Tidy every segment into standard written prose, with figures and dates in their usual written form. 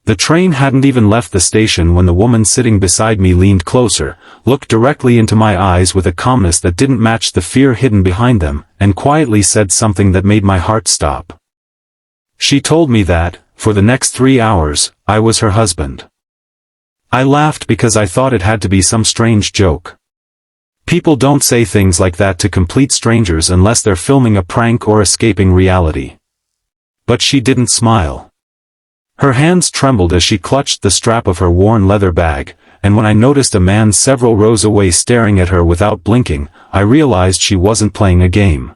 The train hadn't even left the station when the woman sitting beside me leaned closer, looked directly into my eyes with a calmness that didn't match the fear hidden behind them, and quietly said something that made my heart stop. She told me that, for the next 3 hours, I was her husband. I laughed because I thought it had to be some strange joke. People don't say things like that to complete strangers unless they're filming a prank or escaping reality. But she didn't smile. Her hands trembled as she clutched the strap of her worn leather bag, and when I noticed a man several rows away staring at her without blinking, I realized she wasn't playing a game.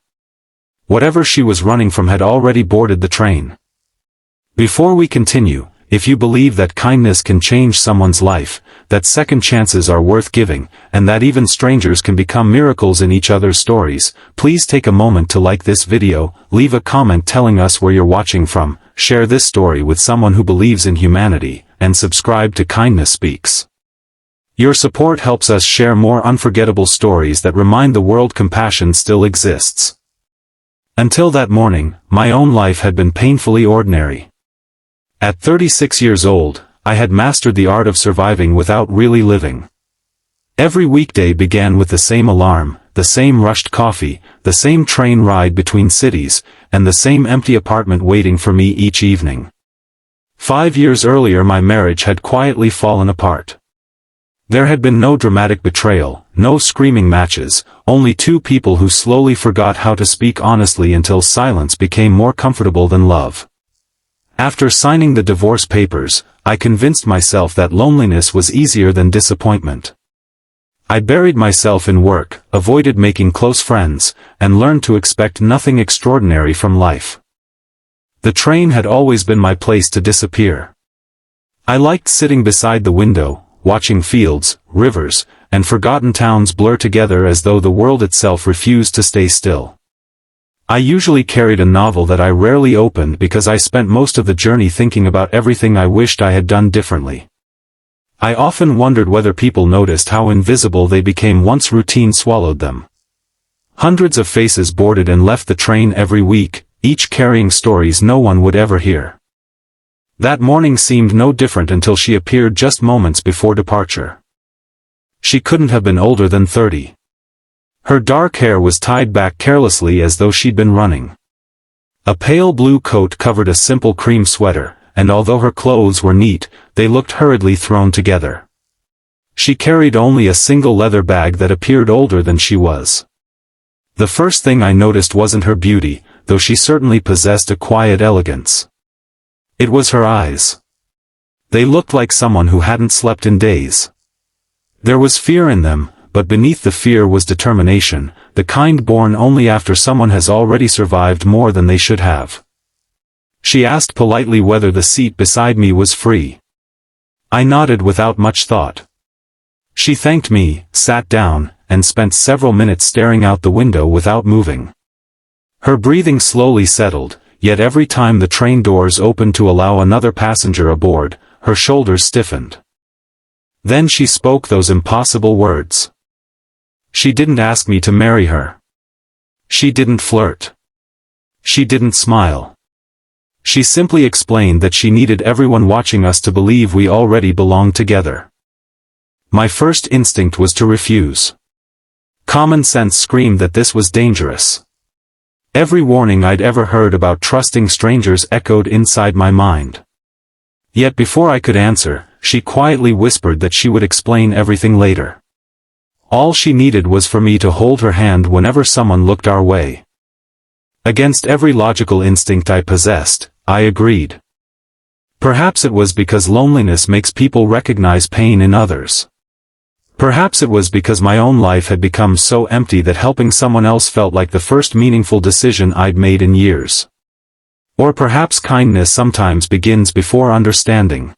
Whatever she was running from had already boarded the train. Before we continue, if you believe that kindness can change someone's life, that second chances are worth giving, and that even strangers can become miracles in each other's stories, please take a moment to like this video, leave a comment telling us where you're watching from, share this story with someone who believes in humanity, and subscribe to Kindness Speaks. Your support helps us share more unforgettable stories that remind the world compassion still exists. Until that morning, my own life had been painfully ordinary. At 36 years old, I had mastered the art of surviving without really living. Every weekday began with the same alarm, the same rushed coffee, the same train ride between cities, and the same empty apartment waiting for me each evening. 5 years earlier my marriage had quietly fallen apart. There had been no dramatic betrayal, no screaming matches, only two people who slowly forgot how to speak honestly until silence became more comfortable than love. After signing the divorce papers, I convinced myself that loneliness was easier than disappointment. I buried myself in work, avoided making close friends, and learned to expect nothing extraordinary from life. The train had always been my place to disappear. I liked sitting beside the window, watching fields, rivers, and forgotten towns blur together as though the world itself refused to stay still. I usually carried a novel that I rarely opened because I spent most of the journey thinking about everything I wished I had done differently. I often wondered whether people noticed how invisible they became once routine swallowed them. Hundreds of faces boarded and left the train every week, each carrying stories no one would ever hear. That morning seemed no different until she appeared just moments before departure. She couldn't have been older than 30. Her dark hair was tied back carelessly as though she'd been running. A pale blue coat covered a simple cream sweater, and although her clothes were neat, they looked hurriedly thrown together. She carried only a single leather bag that appeared older than she was. The first thing I noticed wasn't her beauty, though she certainly possessed a quiet elegance. It was her eyes. They looked like someone who hadn't slept in days. There was fear in them, but beneath the fear was determination, the kind born only after someone has already survived more than they should have. She asked politely whether the seat beside me was free. I nodded without much thought. She thanked me, sat down, and spent several minutes staring out the window without moving. Her breathing slowly settled, yet every time the train doors opened to allow another passenger aboard, her shoulders stiffened. Then she spoke those impossible words. She didn't ask me to marry her. She didn't flirt. She didn't smile. She simply explained that she needed everyone watching us to believe we already belonged together. My first instinct was to refuse. Common sense screamed that this was dangerous. Every warning I'd ever heard about trusting strangers echoed inside my mind. Yet before I could answer, she quietly whispered that she would explain everything later. All she needed was for me to hold her hand whenever someone looked our way. Against every logical instinct I possessed, I agreed. Perhaps it was because loneliness makes people recognize pain in others. Perhaps it was because my own life had become so empty that helping someone else felt like the first meaningful decision I'd made in years. Or perhaps kindness sometimes begins before understanding.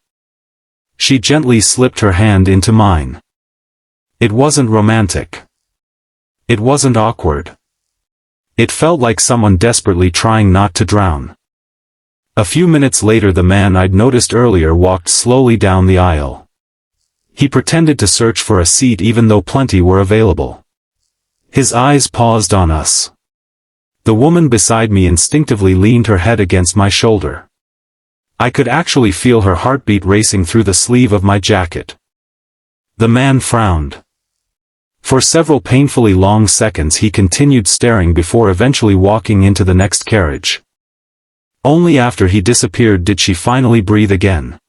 She gently slipped her hand into mine. It wasn't romantic. It wasn't awkward. It felt like someone desperately trying not to drown. A few minutes later the man I'd noticed earlier walked slowly down the aisle. He pretended to search for a seat even though plenty were available. His eyes paused on us. The woman beside me instinctively leaned her head against my shoulder. I could actually feel her heartbeat racing through the sleeve of my jacket. The man frowned. For several painfully long seconds he continued staring before eventually walking into the next carriage. Only after he disappeared did she finally breathe again.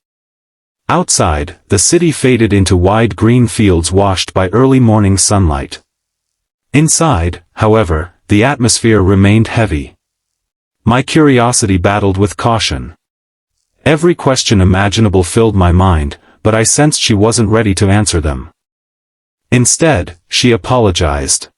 Outside, the city faded into wide green fields washed by early morning sunlight. Inside, however, the atmosphere remained heavy. My curiosity battled with caution. Every question imaginable filled my mind, but I sensed she wasn't ready to answer them. Instead, she apologized.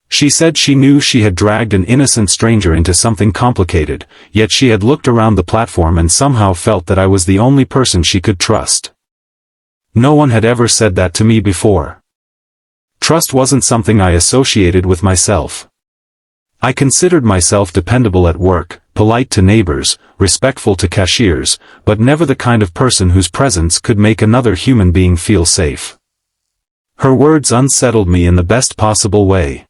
She said she knew she had dragged an innocent stranger into something complicated, yet she had looked around the platform and somehow felt that I was the only person she could trust. No one had ever said that to me before. Trust wasn't something I associated with myself. I considered myself dependable at work, polite to neighbors, respectful to cashiers, but never the kind of person whose presence could make another human being feel safe. Her words unsettled me in the best possible way.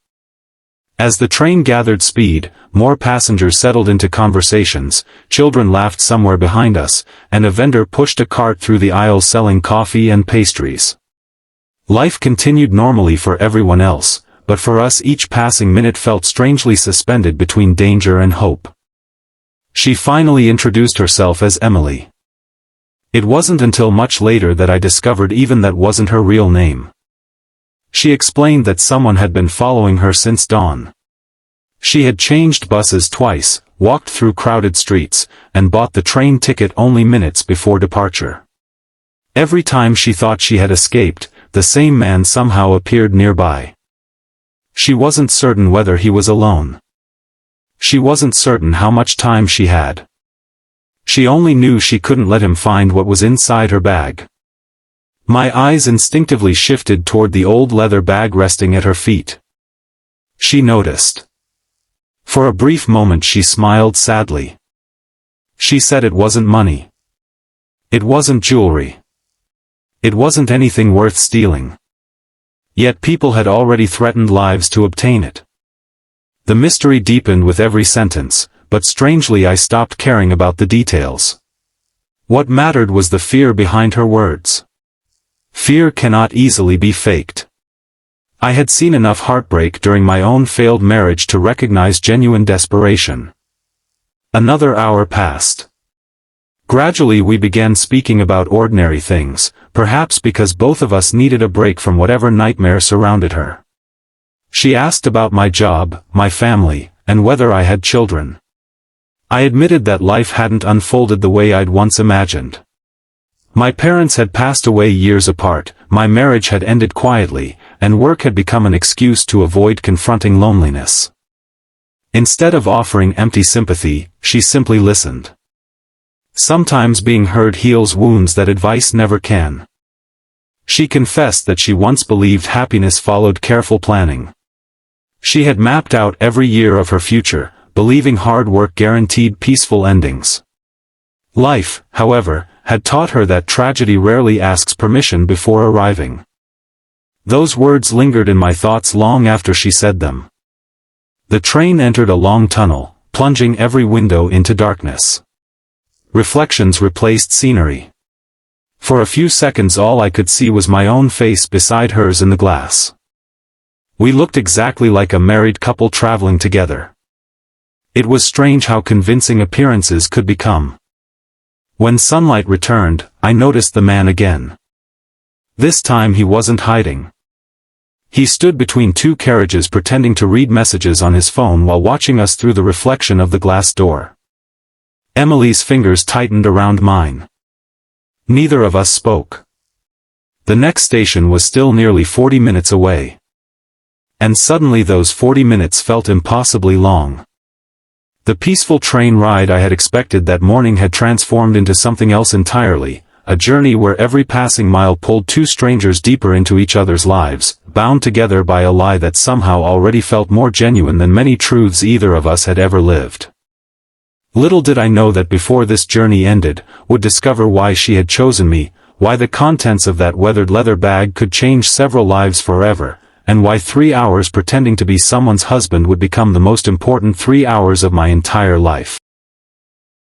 As the train gathered speed, more passengers settled into conversations, children laughed somewhere behind us, and a vendor pushed a cart through the aisles selling coffee and pastries. Life continued normally for everyone else, but for us each passing minute felt strangely suspended between danger and hope. She finally introduced herself as Emily. It wasn't until much later that I discovered even that wasn't her real name. She explained that someone had been following her since dawn. She had changed buses twice, walked through crowded streets, and bought the train ticket only minutes before departure. Every time she thought she had escaped, the same man somehow appeared nearby. She wasn't certain whether he was alone. She wasn't certain how much time she had. She only knew she couldn't let him find what was inside her bag. My eyes instinctively shifted toward the old leather bag resting at her feet. She noticed. For a brief moment she smiled sadly. She said it wasn't money. It wasn't jewelry. It wasn't anything worth stealing. Yet people had already threatened lives to obtain it. The mystery deepened with every sentence, but strangely I stopped caring about the details. What mattered was the fear behind her words. Fear cannot easily be faked. I had seen enough heartbreak during my own failed marriage to recognize genuine desperation. Another hour passed. Gradually we began speaking about ordinary things, perhaps because both of us needed a break from whatever nightmare surrounded her. She asked about my job, my family, and whether I had children. I admitted that life hadn't unfolded the way I'd once imagined. My parents had passed away years apart, my marriage had ended quietly, and work had become an excuse to avoid confronting loneliness. Instead of offering empty sympathy, she simply listened. Sometimes being heard heals wounds that advice never can. She confessed that she once believed happiness followed careful planning. She had mapped out every year of her future, believing hard work guaranteed peaceful endings. Life, however, had taught her that tragedy rarely asks permission before arriving. Those words lingered in my thoughts long after she said them. The train entered a long tunnel, plunging every window into darkness. Reflections replaced scenery. For a few seconds all I could see was my own face beside hers in the glass. We looked exactly like a married couple traveling together. It was strange how convincing appearances could become. When sunlight returned, I noticed the man again. This time he wasn't hiding. He stood between two carriages pretending to read messages on his phone while watching us through the reflection of the glass door. Emily's fingers tightened around mine. Neither of us spoke. The next station was still nearly 40 minutes away. And suddenly those 40 minutes felt impossibly long. The peaceful train ride I had expected that morning had transformed into something else entirely, a journey where every passing mile pulled two strangers deeper into each other's lives, bound together by a lie that somehow already felt more genuine than many truths either of us had ever lived. Little did I know that before this journey ended, would discover why she had chosen me, why the contents of that weathered leather bag could change several lives forever, and why 3 hours pretending to be someone's husband would become the most important 3 hours of my entire life.